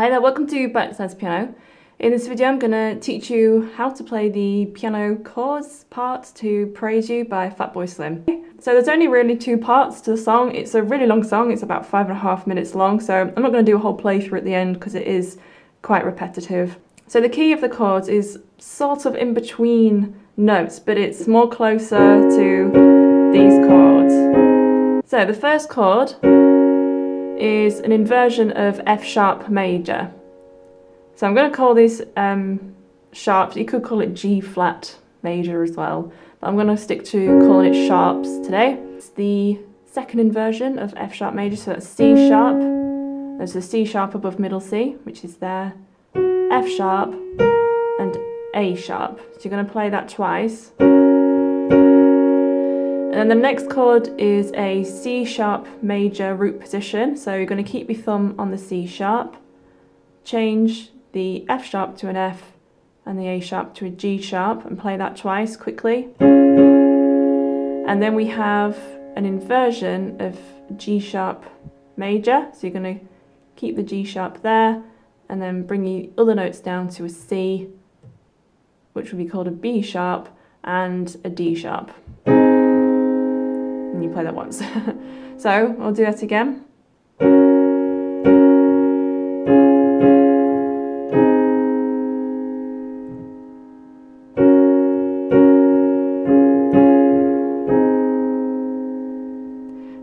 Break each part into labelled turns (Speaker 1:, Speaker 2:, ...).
Speaker 1: Hi there, welcome to Bitesize Piano. In this video I'm going to teach you how to play the piano chords part to Praise You by Fatboy Slim. So there's only really two parts to the song. It's a really long song, it's about 5.5 minutes long, so I'm not going to do a whole playthrough at the end because it is quite repetitive. So the key of the chords is sort of in between notes, but it's more closer to these chords. So the first chord is an inversion of F sharp major. So I'm going to call this sharps. You could call it G flat major as well, but I'm going to stick to calling it sharps today. It's the second inversion of F sharp major, so that's C sharp. There's a C sharp above middle C, which is there, F sharp and A sharp. So you're going to play that twice. And then the next chord is a C sharp major root position. So you're going to keep your thumb on the C sharp, change the F sharp to an F and the A sharp to a G sharp and play that twice quickly. And then we have an inversion of G sharp major. So you're going to keep the G sharp there and then bring your other notes down to a C, which would be called a B sharp, and a D sharp. And you play that once. So I'll do that again.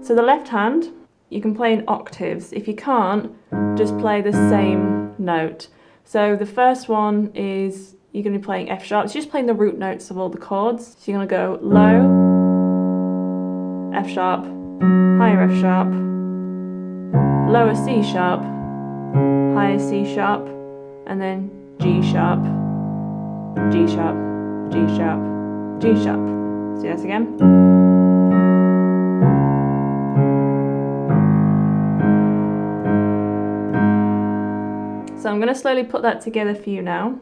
Speaker 1: So the left hand, you can play in octaves. If you can't, just play the same note. So the first one is, you're going to be playing F sharp. It's just playing the root notes of all the chords. So you're going to go low, F sharp, higher F sharp, lower C sharp, higher C sharp, and then G sharp, G sharp, G sharp, G sharp. See that again? So I'm going to slowly put that together for you now.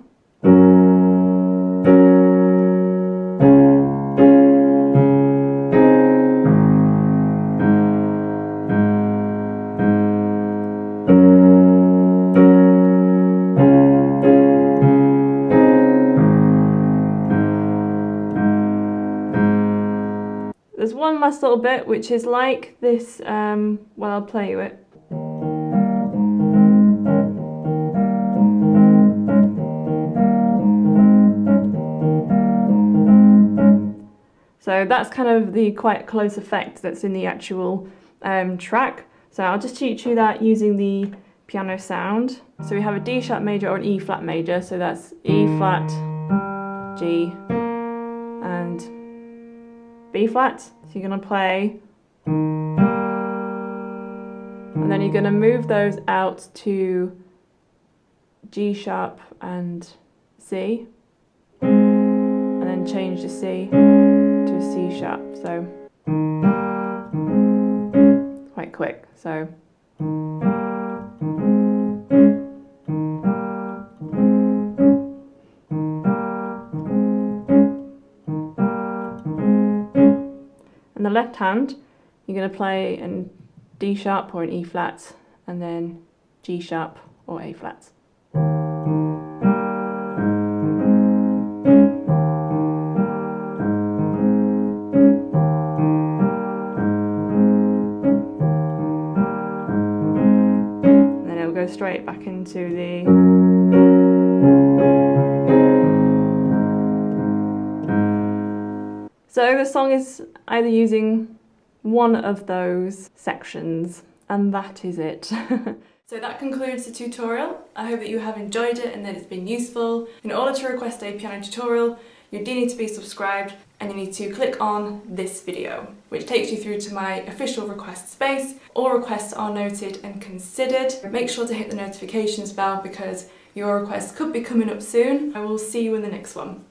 Speaker 1: There's one last little bit which is like this, well, I'll play you it. So that's kind of the quite close effect that's in the actual track. So I'll just teach you that using the piano sound. So we have a D sharp major or an E flat major, so that's E flat, G, and B flat. So you're going to play, and then you're going to move those out to G sharp and C, and then change the C to a C sharp. So quite quick. So and the left hand, you're going to play an D sharp or an E flat, and then G sharp or A flat. And then it'll go straight back into the So the song is either using one of those sections, and that is it. So that concludes the tutorial. I hope that you have enjoyed it and that it's been useful. In order to request a piano tutorial, you do need to be subscribed and you need to click on this video, which takes you through to my official request space. All requests are noted and considered. Make sure to hit the notifications bell because your request could be coming up soon. I will see you in the next one.